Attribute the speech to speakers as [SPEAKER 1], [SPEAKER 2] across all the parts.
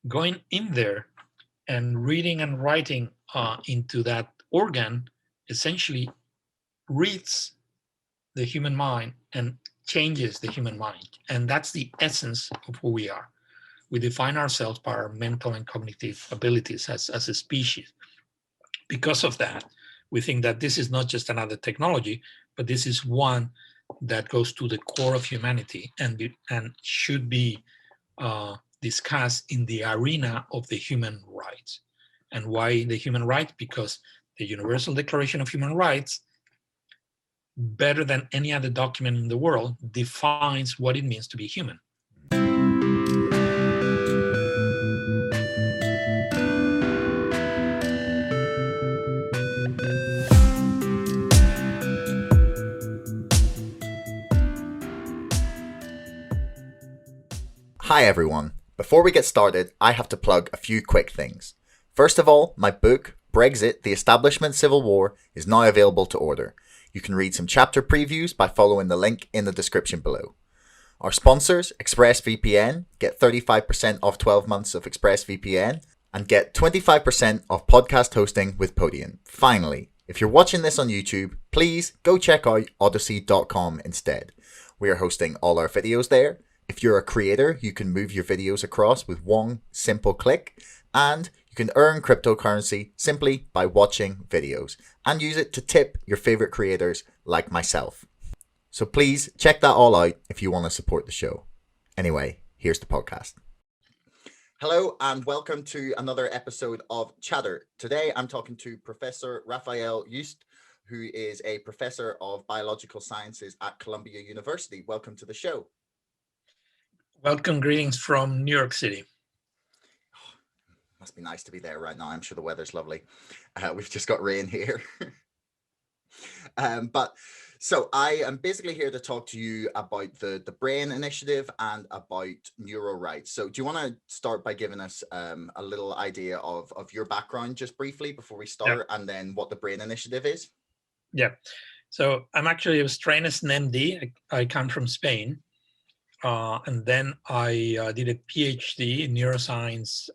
[SPEAKER 1] going in there and reading and writing into that organ essentially reads the human mind and changes the human mind. And that's the essence of who we are. We define ourselves by our mental and cognitive abilities as a species. Because of that, we think that this is not just another technology, but this is one that goes to the core of humanity and should be discussed in the arena of the human rights. And why the human rights? Because the Universal Declaration of Human Rights, better than any other document in the world, defines what it means to be human.
[SPEAKER 2] Hi everyone. Before we get started, I have to plug a few quick things. First of all, my book, Brexit, The Establishment Civil War, is now available to order. You can read some chapter previews by following the link in the description below. Our sponsors, ExpressVPN, get 35% off 12 months of ExpressVPN and get 25% off podcast hosting with Podium. Finally, if you're watching this on YouTube, please go check out odyssey.com instead. We are hosting all our videos there. If you're a creator, you can move your videos across with one simple click, and you can earn cryptocurrency simply by watching videos and use it to tip your favorite creators like myself. So please check that all out if you want to support the show. Anyway, here's the podcast. Hello and welcome to another episode of Chatter. Today I'm talking to Professor Rafael Yuste, who is a professor of biological sciences at Columbia University. Welcome to the show.
[SPEAKER 1] Welcome, greetings from New York City.
[SPEAKER 2] Must be nice to be there right now. I'm sure the weather's lovely. We've just got rain here. So I am basically here to talk to you about the Brain Initiative and about Neuro-Rights. So do you want to start by giving us a little idea of your background just briefly before we start, and then what the Brain Initiative is?
[SPEAKER 1] Yeah. So I'm actually a trained as an MD. I come from Spain. And then I did a PhD in neuroscience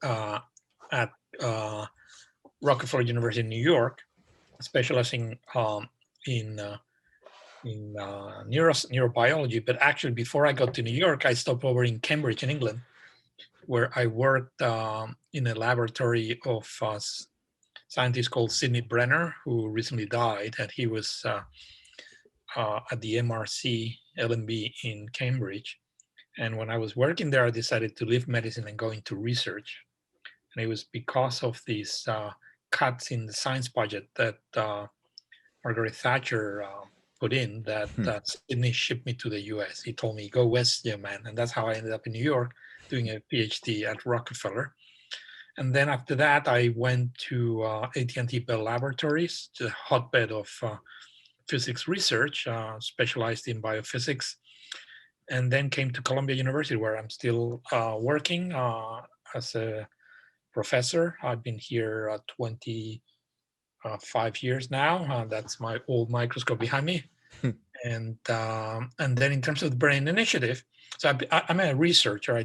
[SPEAKER 1] at Rockefeller University in New York, specializing in neurobiology. But actually, before I got to New York, I stopped over in Cambridge in England, where I worked in a laboratory of a scientist called Sidney Brenner, who recently died, and he was at the MRC LNB in Cambridge. And when I was working there, I decided to leave medicine and go into research. And it was because of these cuts in the science budget that Margaret Thatcher put in that Sydney shipped me to the US. He told me, go west, young man. And that's how I ended up in New York doing a PhD at Rockefeller. And then after that, I went to AT&T Bell Laboratories, the hotbed of physics research, specialized in biophysics. And then came to Columbia University, where I'm still working as a professor. I've been here 25 years now. That's my old microscope behind me. And then in terms of the Brain Initiative, so I'm a researcher. I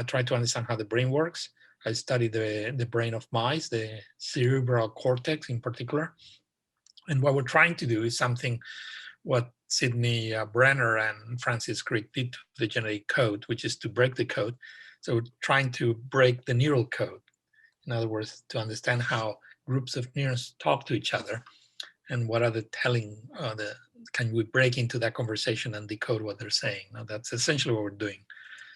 [SPEAKER 1] try to understand how the brain works. I study the brain of mice, the cerebral cortex in particular. And what we're trying to do is something what Sidney Brenner and Francis Crick did to the genetic code, which is to break the code. So we're trying to break the neural code. In other words, to understand how groups of neurons talk to each other and what are the telling, can we break into that conversation and decode what they're saying? Now, that's essentially what we're doing.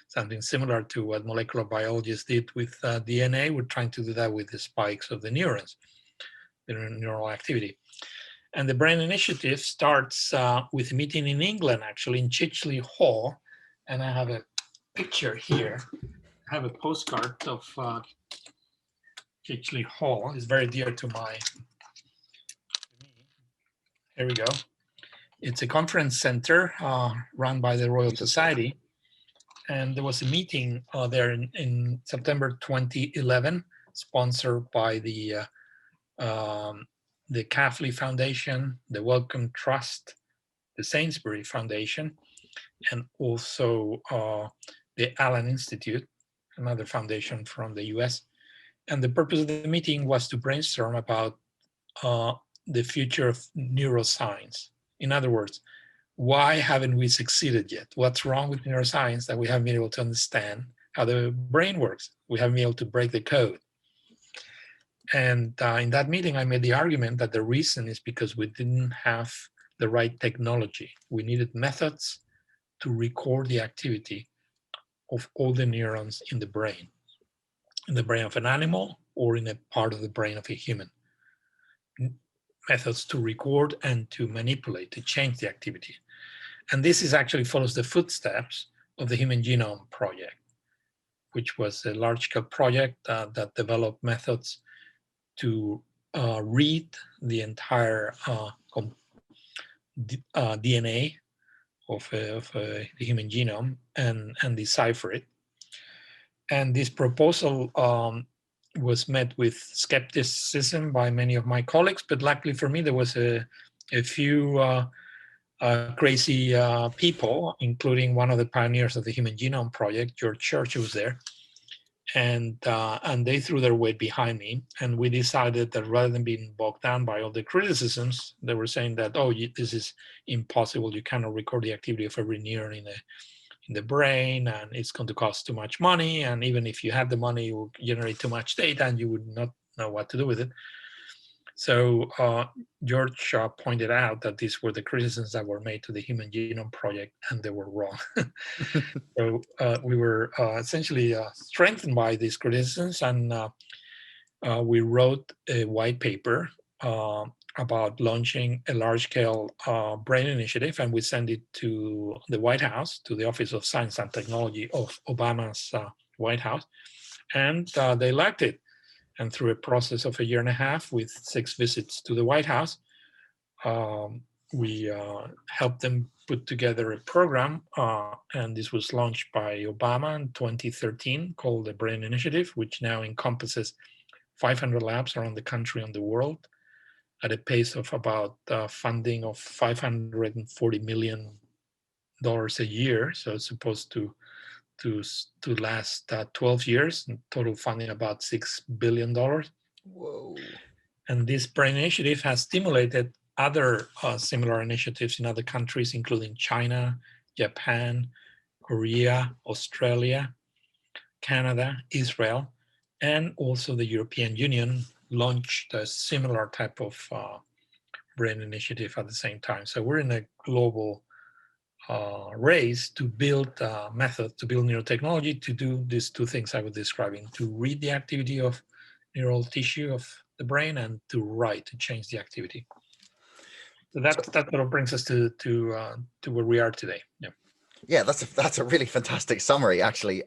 [SPEAKER 1] Something similar to what molecular biologists did with DNA. We're trying to do that with the spikes of the neurons, the neural activity. And the Brain Initiative starts with a meeting in England, actually, in Chicheley Hall. And I have a picture here. I have a postcard of Chicheley Hall. It's very dear to me. Here we go. It's a conference center run by the Royal Society. And there was a meeting there in September 2011, sponsored by the Kavli Foundation, the Wellcome Trust, the Sainsbury Foundation, and also the Allen Institute. another foundation from the US. And the purpose of the meeting was to brainstorm about the future of neuroscience. In other words, why haven't we succeeded yet? What's wrong with neuroscience that we haven't been able to understand how the brain works? We haven't been able to break the code. And in that meeting, I made the argument that the reason is because we didn't have the right technology. We needed methods to record the activity of all the neurons in the brain of an animal or in a part of the brain of a human. Methods to record and to manipulate, to change the activity. And this actually follows the footsteps of the Human Genome Project, which was a large-scale project that developed methods to read the entire DNA of the human genome and decipher it. And this proposal was met with skepticism by many of my colleagues, but luckily for me, there was a few crazy people, including one of the pioneers of the Human Genome Project, George Church, who was there. And they threw their weight behind me, and we decided that rather than being bogged down by all the criticisms, they were saying that, oh, this is impossible. You cannot record the activity of every neuron in the brain, and it's going to cost too much money. And even if you had the money, you would generate too much data, and you would not know what to do with it. So George pointed out that these were the criticisms that were made to the Human Genome Project, and they were wrong. So we were essentially strengthened by these criticisms, and we wrote a white paper about launching a large-scale brain initiative, and we sent it to the White House, to the Office of Science and Technology of Obama's White House, and they liked it. And through a process of 1.5 years with 6 visits to the White House, we helped them put together a program, and this was launched by Obama in 2013, called the Brain Initiative, which now encompasses 500 labs around the country and the world at a pace of about funding of $540 million a year. So it's supposed to last 12 years, and total funding about $6 billion.
[SPEAKER 2] Whoa.
[SPEAKER 1] And this brain initiative has stimulated other similar initiatives in other countries, including China, Japan, Korea, Australia, Canada, Israel, and also the European Union launched a similar type of brain initiative at the same time. So we're in a global race to build methods, to build neurotechnology, to do these 2 things I was describing: to read the activity of neural tissue of the brain, and to write, to change the activity. So that's what brings us to where we are today. Yeah.
[SPEAKER 2] Yeah, that's a really fantastic summary, actually.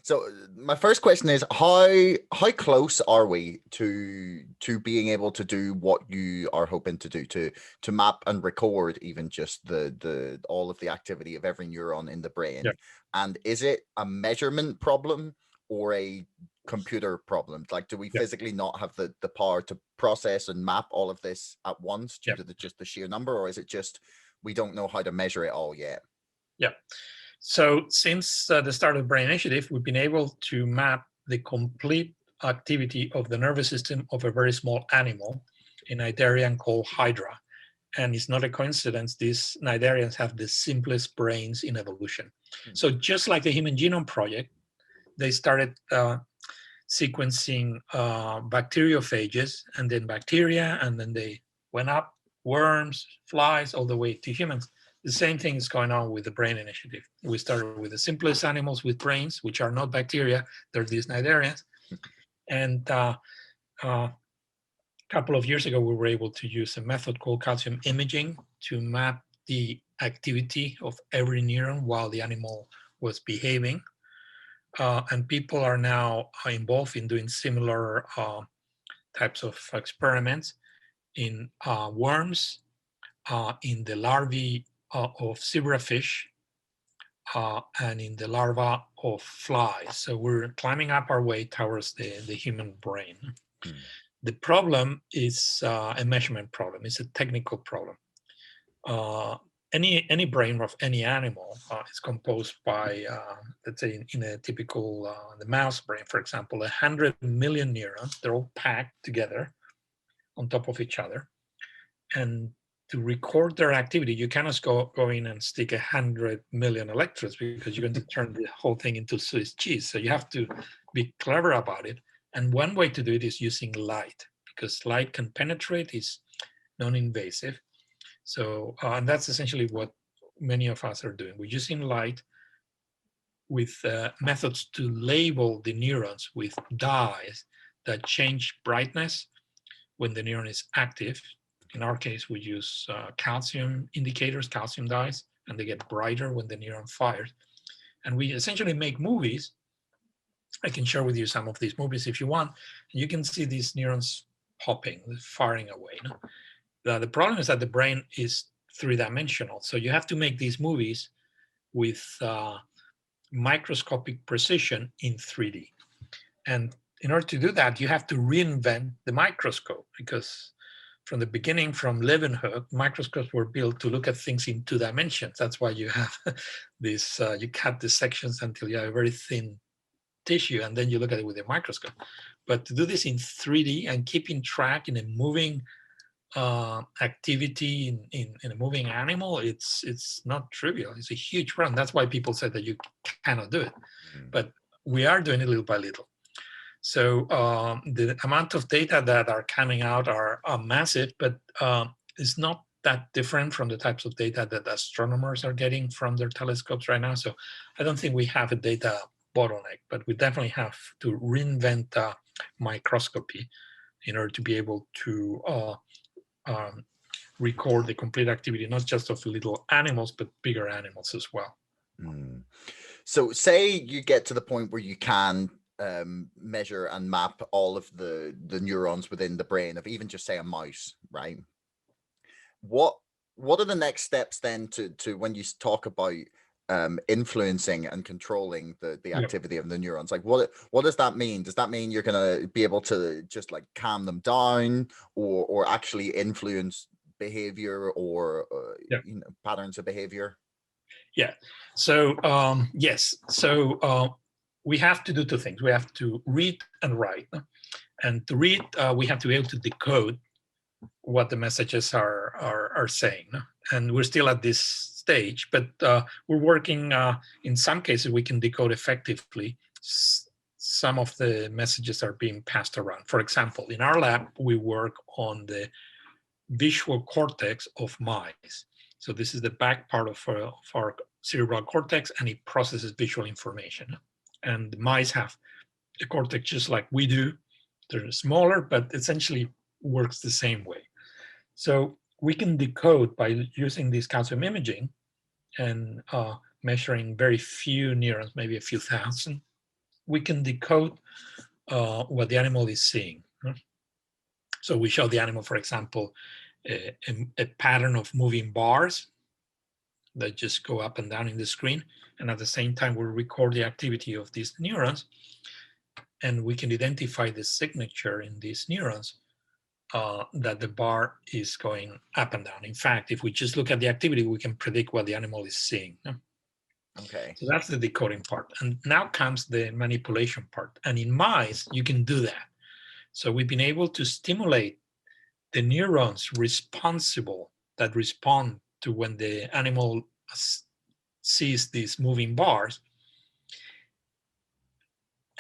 [SPEAKER 2] So my first question is, how close are we to being able to do what you are hoping to do, to map and record even just the all of the activity of every neuron in the brain?
[SPEAKER 1] Yeah.
[SPEAKER 2] And is it a measurement problem or a computer problem? Like, do we physically not have the power to process and map all of this at once due to just the sheer number, or is it just we don't know how to measure it all yet?
[SPEAKER 1] Yeah. So since the start of the Brain Initiative, we've been able to map the complete activity of the nervous system of a very small animal, a cnidarian called Hydra. And it's not a coincidence, these cnidarians have the simplest brains in evolution. So just like the Human Genome Project, they started sequencing bacteriophages, and then bacteria, and then they went up, worms, flies, all the way to humans. The same thing is going on with the Brain Initiative. We started with the simplest animals with brains, which are not bacteria, they're these cnidarians. And a couple of years ago, we were able to use a method called calcium imaging to map the activity of every neuron while the animal was behaving. And people are now involved in doing similar types of experiments in worms, in the larvae of zebrafish, and in the larva of flies. So we're climbing up our way towards the human brain. The problem is a measurement problem. It's a technical problem. any brain of any animal is composed by, let's say, in a typical the mouse brain, for example, 100 million neurons. They're all packed together on top of each other, and to record their activity, you cannot go in and stick 100 million electrodes, because you're going to turn the whole thing into Swiss cheese. So you have to be clever about it. And one way to do it is using light, because light can penetrate, is non-invasive. So, and that's essentially what many of us are doing. We're using light with methods to label the neurons with dyes that change brightness when the neuron is active. In our case, we use calcium indicators, calcium dyes, and they get brighter when the neuron fires. And we essentially make movies. I can share with you some of these movies if you want. You can see these neurons popping, firing away. No? The problem is that the brain is three-dimensional. So you have to make these movies with microscopic precision in 3D. And in order to do that, you have to reinvent the microscope, because from the beginning, from Leeuwenhoek, microscopes were built to look at things in 2 dimensions. That's why you have this, you cut the sections until you have a very thin tissue, and then you look at it with a microscope. But to do this in 3D and keeping track in a moving activity in a moving animal, it's not trivial. It's a huge problem. That's why people say that you cannot do it. But we are doing it little by little. So the amount of data that are coming out are massive, but it's not that different from the types of data that astronomers are getting from their telescopes right now. So I don't think we have a data bottleneck, but we definitely have to reinvent microscopy in order to be able to record the complete activity, not just of little animals, but bigger animals as well.
[SPEAKER 2] So say you get to the point where you can measure and map all of the neurons within the brain of even just say a mouse, right? What are the next steps then to when you talk about influencing and controlling the activity of the neurons? Like what does that mean? Does that mean you're going to be able to just like calm them down, or actually influence behavior, or you know, patterns of behavior?
[SPEAKER 1] Yeah. So yes. So we have to do 2 things. We have to read and write. And to read, we have to be able to decode what the messages are saying. And we're still at this stage, but we're working, in some cases, we can decode effectively. Some of the messages are being passed around. For example, in our lab, we work on the visual cortex of mice. So this is the back part of our cerebral cortex, and it processes visual information. And the mice have a cortex just like we do. They're smaller, but essentially works the same way. So we can decode by using this calcium imaging and measuring very few neurons, maybe a few thousand. We can decode what the animal is seeing. So we show the animal, for example, a pattern of moving bars that just go up and down in the screen. And at the same time, we record the activity of these neurons, and we can identify the signature in these neurons that the bar is going up and down. In fact, if we just look at the activity, we can predict what the animal is seeing.
[SPEAKER 2] Okay.
[SPEAKER 1] So that's the decoding part. And now comes the manipulation part. And in mice, you can do that. So we've been able to stimulate the neurons responsible that respond to when the animal sees these moving bars.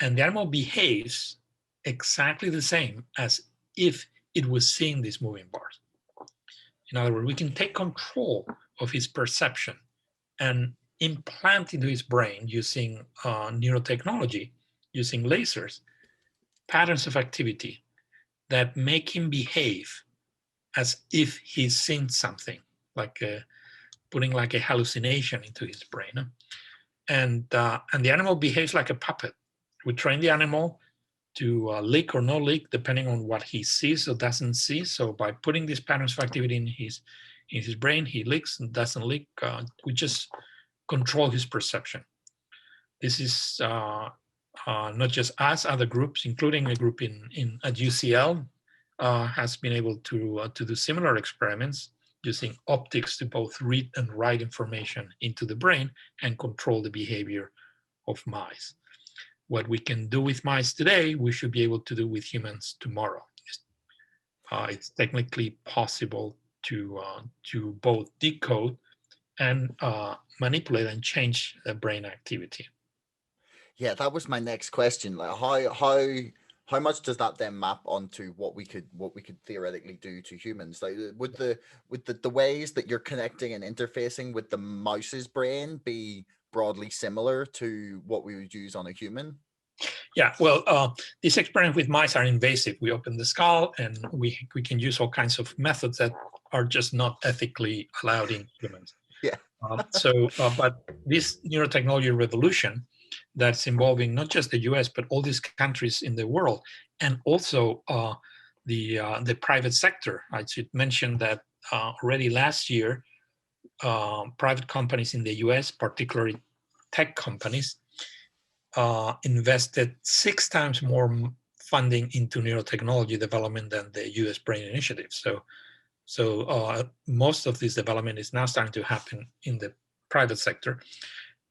[SPEAKER 1] And the animal behaves exactly the same as if it was seeing these moving bars. In other words, we can take control of his perception and implant into his brain using neurotechnology, using lasers, patterns of activity that make him behave as if he's seen something, like putting like a hallucination into his brain. And the animal behaves like a puppet. We train the animal to lick or no lick, depending on what he sees or doesn't see. So by putting these patterns of activity in his brain, he licks and doesn't lick. We just control his perception. This is not just us, other groups, including a group at UCL, has been able to do similar experiments using optics to both read and write information into the brain and control the behavior of mice. What we can do with mice today, we should be able to do with humans tomorrow. It's technically possible to both decode and manipulate and change the brain activity.
[SPEAKER 2] Yeah, that was my next question. Like, how much does that then map onto what we could theoretically do to humans? Like, would the ways that you're connecting and interfacing with the mouse's brain be broadly similar to what we would use on a human?
[SPEAKER 1] Yeah, well, these experiments with mice are invasive. We open the skull, and we can use all kinds of methods that are just not ethically allowed in humans.
[SPEAKER 2] Yeah.
[SPEAKER 1] But this neurotechnology revolution that's involving not just the US, but all these countries in the world, and also the private sector. I should mention that already last year, private companies in the US, particularly tech companies, invested 6 times more funding into neurotechnology development than the US Brain Initiative. So most of this development is now starting to happen in the private sector.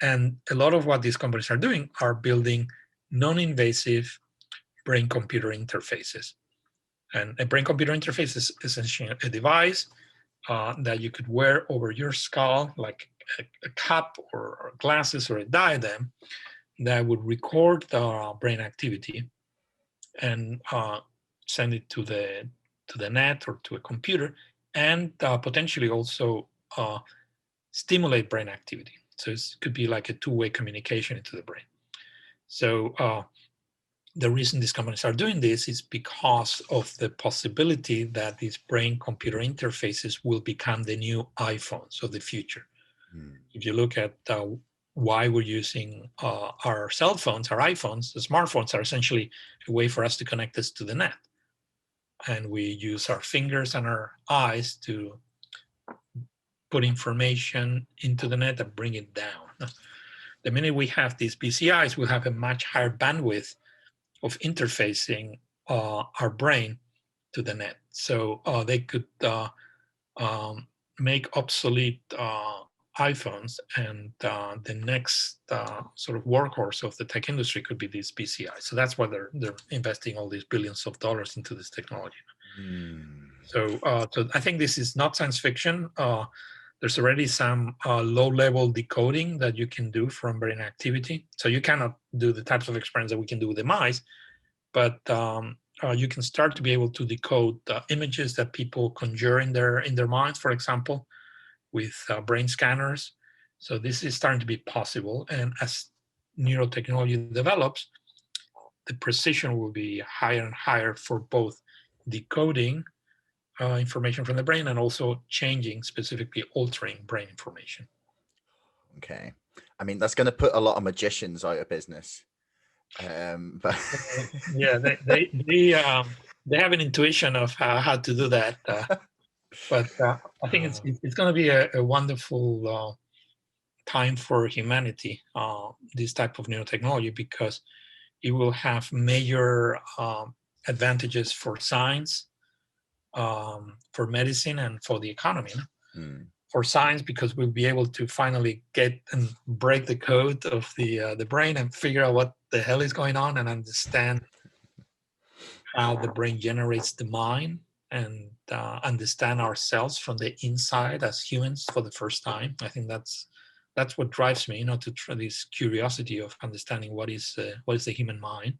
[SPEAKER 1] And a lot of what these companies are doing are building non-invasive brain-computer interfaces. And a brain-computer interface is essentially a device that you could wear over your skull, like a cup or glasses or a diadem, that would record the brain activity and send it to the net or to a computer, and potentially also stimulate brain activity. So it could be like a two-way communication into the brain. So the reason these companies are doing this is because of the possibility that these brain-computer interfaces will become the new iPhones of the future. If you look at why we're using our cell phones, our iPhones, the smartphones are essentially a way for us to connect us to the net. And we use our fingers and our eyes to put information into the net and bring it down. The minute we have these BCIs, we'll have a much higher bandwidth of interfacing our brain to the net. So they could make obsolete iPhones, and the next sort of workhorse of the tech industry could be these BCIs. So that's why they're investing all these billions of dollars into this technology. So I think this is not science fiction. There's already some low-level decoding that you can do from brain activity. So you cannot do the types of experiments that we can do with the mice, but you can start to be able to decode images that people conjure in their minds, for example, with brain scanners. So this is starting to be possible. And as neurotechnology develops, the precision will be higher and higher for both decoding information from the brain and also changing, specifically altering brain information.
[SPEAKER 2] Okay. I mean, that's going to put a lot of magicians out of business. But
[SPEAKER 1] yeah, they have an intuition of how to do that. But I think it's going to be a wonderful time for humanity, this type of neurotechnology, because it will have major advantages for science, for medicine, and for the economy. For science, because we'll be able to finally get and break the code of the brain and figure out what the hell is going on and understand how the brain generates the mind, and understand ourselves from the inside as humans for the first time. I think that's what drives me, to try this curiosity of understanding what is the human mind,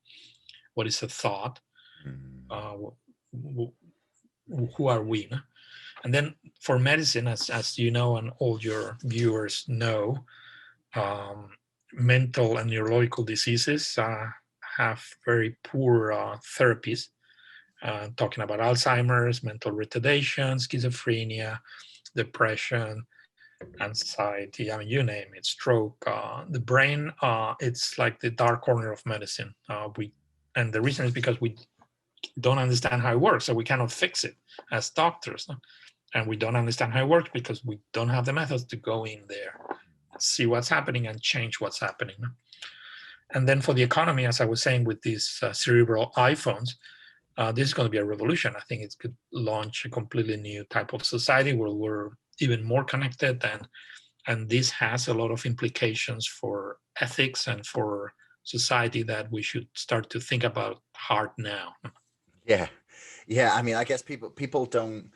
[SPEAKER 1] what is a thought, who are we. And then for medicine, as you know, and all your viewers know, mental and neurological diseases have very poor therapies. Talking about Alzheimer's, mental retardation, schizophrenia, depression, anxiety, I mean, you name it, stroke. The brain, it's like the dark corner of medicine. And the reason is because we don't understand how it works, so we cannot fix it as doctors. And we don't understand how it works because we don't have the methods to go in there, see what's happening, and change what's happening. And then for the economy, as I was saying, with these cerebral iPhones, this is going to be a revolution. I think it could launch a completely new type of society where we're even more connected, and this has a lot of implications for ethics and for society that we should start to think about hard now.
[SPEAKER 2] Yeah, yeah. I mean, I guess people don't.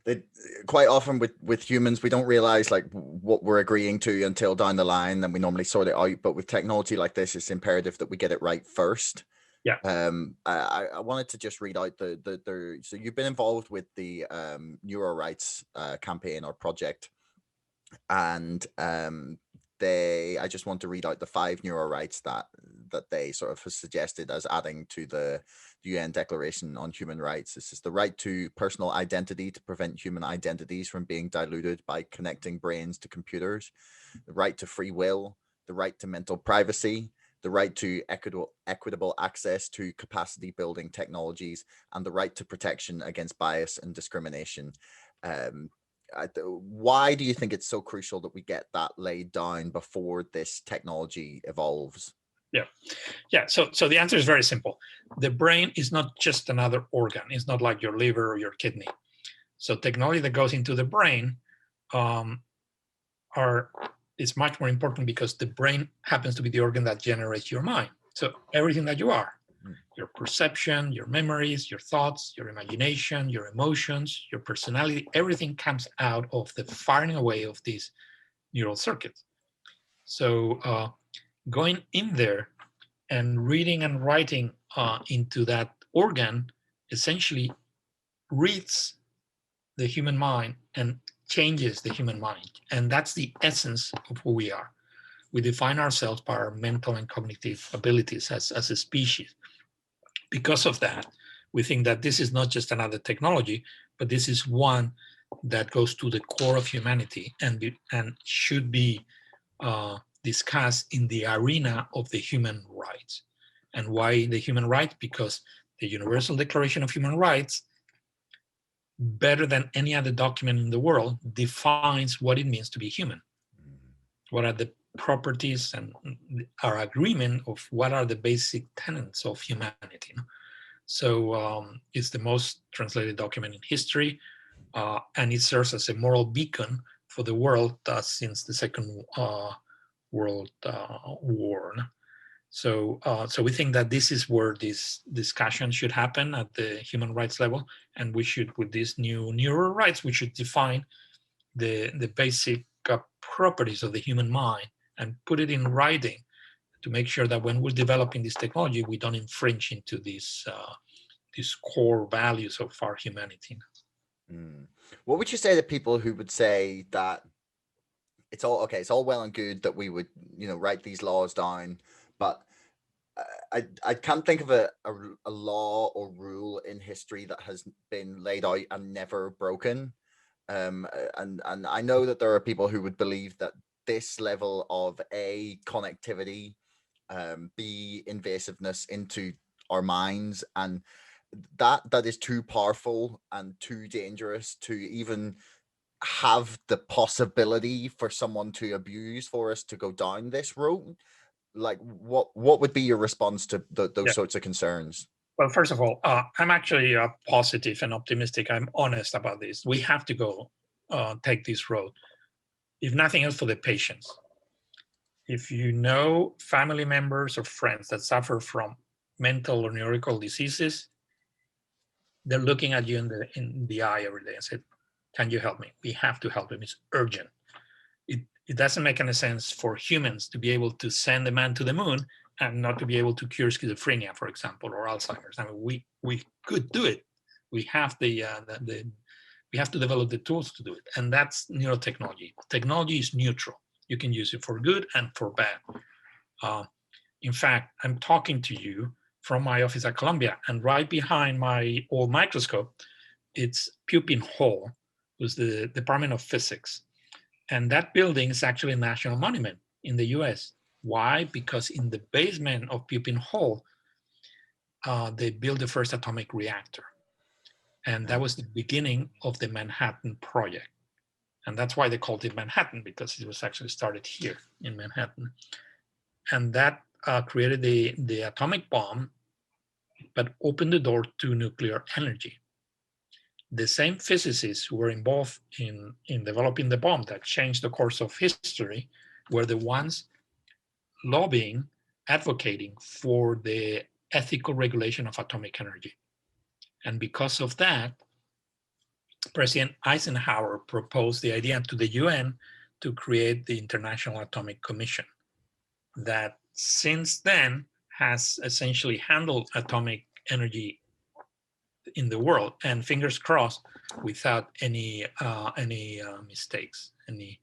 [SPEAKER 2] They, quite often with humans, we don't realize like what we're agreeing to until down the line, and we normally sort it out. But with technology like this, it's imperative that we get it right first.
[SPEAKER 1] Yeah.
[SPEAKER 2] I wanted to just read out the so you've been involved with the Neuro-Rights campaign or project, and I just want to read out the 5 neuro-rights that they sort of suggested as adding to the UN Declaration on Human Rights. This is the right to personal identity to prevent human identities from being diluted by connecting brains to computers, the right to free will, the right to mental privacy, the right to equitable access to capacity building technologies, and the right to protection against bias and discrimination. Why do you think it's so crucial that we get that laid down before this technology evolves?
[SPEAKER 1] Yeah. So the answer is very simple. The brain is not just another organ. It's not like your liver or your kidney. So technology that goes into the brain is much more important because the brain happens to be the organ that generates your mind. So everything that you are, your perception, your memories, your thoughts, your imagination, your emotions, your personality, everything comes out of the firing away of these neural circuits. So going in there and reading and writing into that organ essentially reads the human mind and changes the human mind. And that's the essence of who we are. We define ourselves by our mental and cognitive abilities as a species. Because of that, we think that this is not just another technology, but this is one that goes to the core of humanity and should be discussed in the arena of the human rights. And why the human rights? Because the Universal Declaration of Human Rights, better than any other document in the world, defines what it means to be human. What are the properties and our agreement of what are the basic tenets of humanity. So it's the most translated document in history, and it serves as a moral beacon for the world since the Second World War. So we think that this is where this discussion should happen at the human rights level, and we should, with these new neuro-rights, we should define the basic properties of the human mind and put it in writing to make sure that when we're developing this technology, we don't infringe into these core values of our humanity.
[SPEAKER 2] What would you say to people who would say that it's all okay, it's all well and good that we would, write these laws down, but I can't think of a law or rule in history that has been laid out and never broken. And I know that there are people who would believe that this level of connectivity, B, invasiveness into our minds, and that is too powerful and too dangerous to even have the possibility for someone to abuse for us to go down this road. Like, what would be your response to those sorts of concerns?
[SPEAKER 1] Well, first of all, I'm actually positive and optimistic. I'm honest about this. We have to go take this road, if nothing else, for the patients. If you know family members or friends that suffer from mental or neurological diseases, they're looking at you in the eye every day and say, "Can you help me? We have to help them. It's urgent." It doesn't make any sense for humans to be able to send a man to the moon and not to be able to cure schizophrenia, for example, or Alzheimer's. I mean, we could do it. We have we have to develop the tools to do it, and that's neurotechnology. Technology is neutral. You can use it for good and for bad. In fact, I'm talking to you from my office at Columbia, and right behind my old microscope, it's Pupin Hall, who's the Department of Physics. And that building is actually a national monument in the US. Why? Because in the basement of Pupin Hall, they built the first atomic reactor. And that was the beginning of the Manhattan Project. And that's why they called it Manhattan, because it was actually started here in Manhattan. And that created the atomic bomb but opened the door to nuclear energy. The same physicists who were involved in developing the bomb that changed the course of history were the ones lobbying, advocating for the ethical regulation of atomic energy. And because of that, President Eisenhower proposed the idea to the UN to create the International Atomic Commission that since then has essentially handled atomic energy in the world, and fingers crossed, without any mistakes, any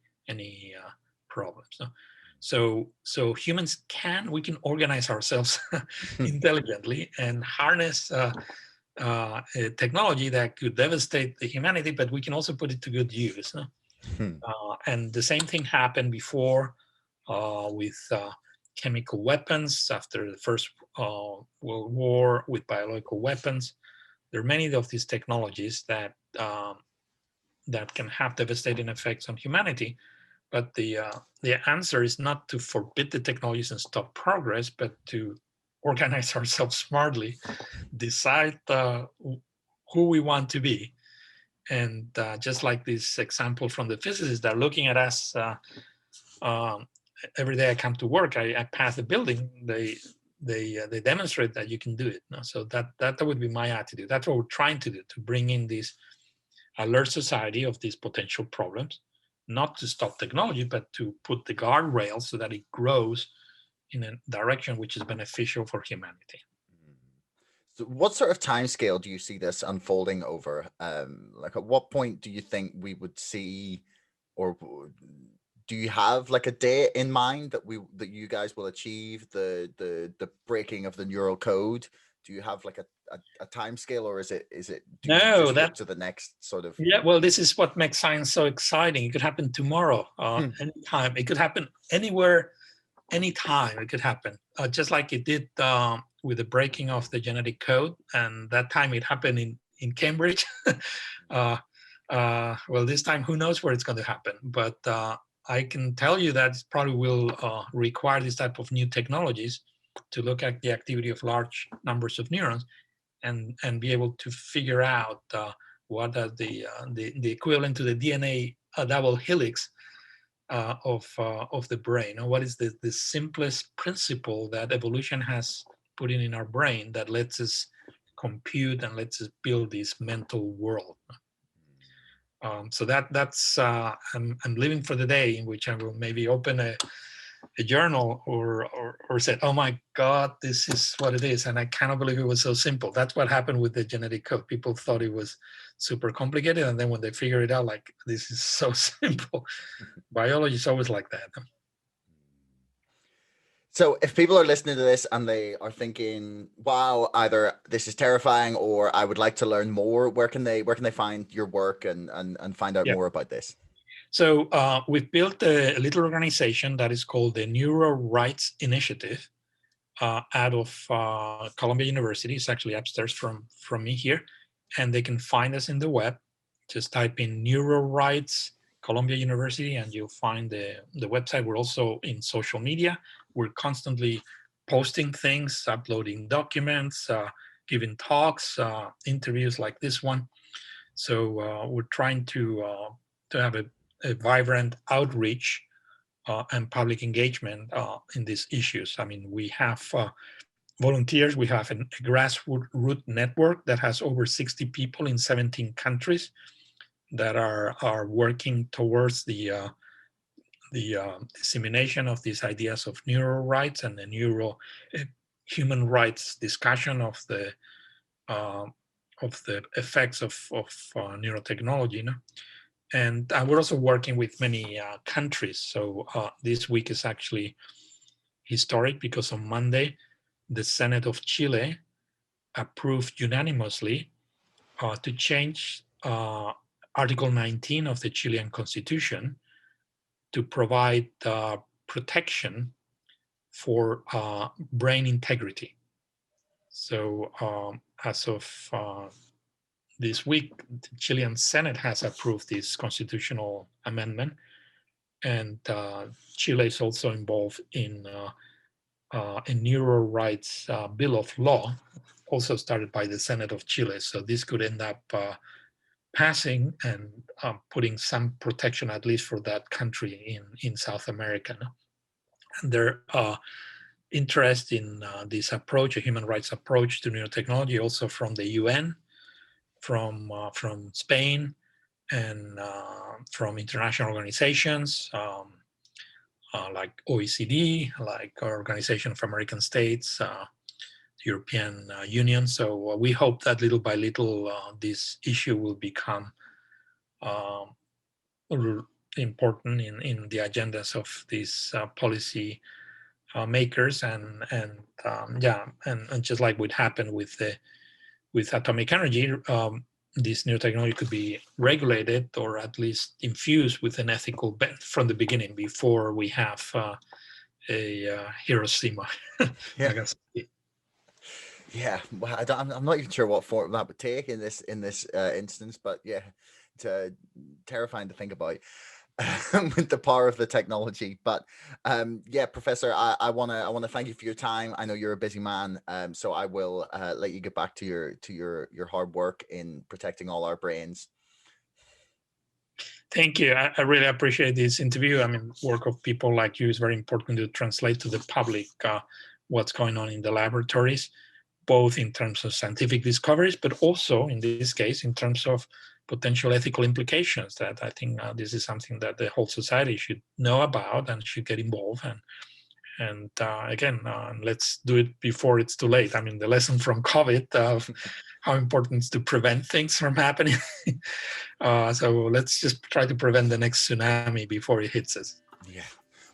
[SPEAKER 1] problems. So humans we can organize ourselves intelligently and harness a technology that could devastate the humanity, but we can also put it to good use. And the same thing happened before with chemical weapons after the First World War, with biological weapons. There are many of these technologies that can have devastating effects on humanity, but the answer is not to forbid the technologies and stop progress, but to organize ourselves smartly, decide who we want to be, and just like this example from the physicists that are looking at us every day I come to work, I pass the building, they demonstrate that you can do it. So that would be my attitude. That's what we're trying to do, to bring in this alert society of these potential problems, not to stop technology, but to put the guardrails so that it grows in a direction which is beneficial for humanity.
[SPEAKER 2] So what sort of timescale do you see this unfolding over? Like, at what point do you think we would see, or do you have like a date in mind that you guys will achieve the breaking of the neural code? Do you have like a time scale, or is it do you just look to the next sort of?
[SPEAKER 1] Yeah, well, this is what makes science so exciting. It could happen tomorrow, anytime. It could happen anywhere, anytime. It could happen, just like it did with the breaking of the genetic code, and that time it happened in Cambridge. Well, this time, who knows where it's going to happen? But I can tell you that it probably will require this type of new technologies to look at the activity of large numbers of neurons and be able to figure out what are the equivalent to the DNA double helix of the brain, or what is the simplest principle that evolution has put in our brain that lets us compute and lets us build this mental world. So that's I'm living for the day in which I will maybe open a journal or said, oh my God, this is what it is. And I cannot believe it was so simple. That's what happened with the genetic code. People thought it was super complicated. And then when they figure it out, like, this is so simple. Biology is always like that.
[SPEAKER 2] So if people are listening to this and they are thinking, wow, either this is terrifying or I would like to learn more, where can they find your work and find out more about this?
[SPEAKER 1] So we've built a little organization that is called the Neuro-Rights Initiative out of Columbia University. It's actually upstairs from me here. And they can find us in the web. Just type in Neuro-Rights Columbia University and you'll find the website. We're also in social media. We're constantly posting things, uploading documents, giving talks, interviews like this one. So we're trying to have a vibrant outreach and public engagement in these issues. I mean, we have volunteers. We have a grassroots network that has over 60 people in 17 countries that are working towards the dissemination of these ideas of neuro rights and the human rights discussion of the effects of neurotechnology. You know? And we're also working with many countries. So this week is actually historic because on Monday, the Senate of Chile approved unanimously to change Article 19 of the Chilean Constitution to provide protection for brain integrity. So as of this week, the Chilean Senate has approved this constitutional amendment, and Chile is also involved in a neuro rights bill of law also started by the Senate of Chile. So this could end up passing and putting some protection, at least for that country in South America. No? And their interest in this approach, a human rights approach to neurotechnology, also from the UN, from Spain, and from international organizations like OECD, like Organization of American States, European Union. So we hope that little by little this issue will become important in the agendas of these policy makers, and just like what happened with atomic energy, this new technology could be regulated or at least infused with an ethical bent from the beginning before we have a Hiroshima.
[SPEAKER 2] Yeah.
[SPEAKER 1] I guess.
[SPEAKER 2] Yeah, well, I'm not even sure what form that would take in this instance, but yeah, it's terrifying to think about with the power of the technology. But yeah, Professor, I wanna thank you for your time. I know you're a busy man, so I will let you get back to your hard work in protecting all our brains.
[SPEAKER 1] Thank you. I really appreciate this interview. I mean, work of people like you is very important to translate to the public what's going on in the laboratories, both in terms of scientific discoveries, but also in this case, in terms of potential ethical implications. That I think this is something that the whole society should know about and should get involved. And again, let's do it before it's too late. I mean, the lesson from COVID of how important it is to prevent things from happening. So let's just try to prevent the next tsunami before it hits us.
[SPEAKER 2] Yeah.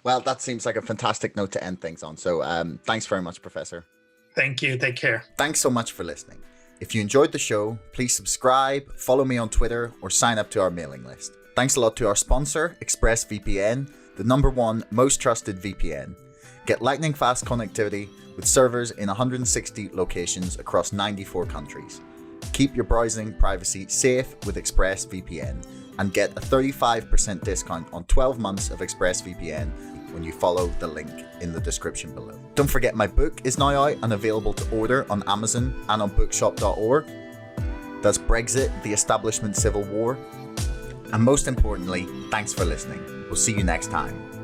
[SPEAKER 2] Well, that seems like a fantastic note to end things on. So thanks very much, Professor.
[SPEAKER 1] Thank you. Take care.
[SPEAKER 2] Thanks so much for listening. If you enjoyed the show, please subscribe, follow me on Twitter, or sign up to our mailing list. Thanks a lot to our sponsor, ExpressVPN, the #1 most trusted VPN. Get lightning fast connectivity with servers in 160 locations across 94 countries. Keep your browsing privacy safe with ExpressVPN and get a 35% discount on 12 months of ExpressVPN when you follow the link in the description below. Don't forget my book is now out and available to order on Amazon and on bookshop.org. That's Brexit, the Establishment Civil War. And most importantly, thanks for listening. We'll see you next time.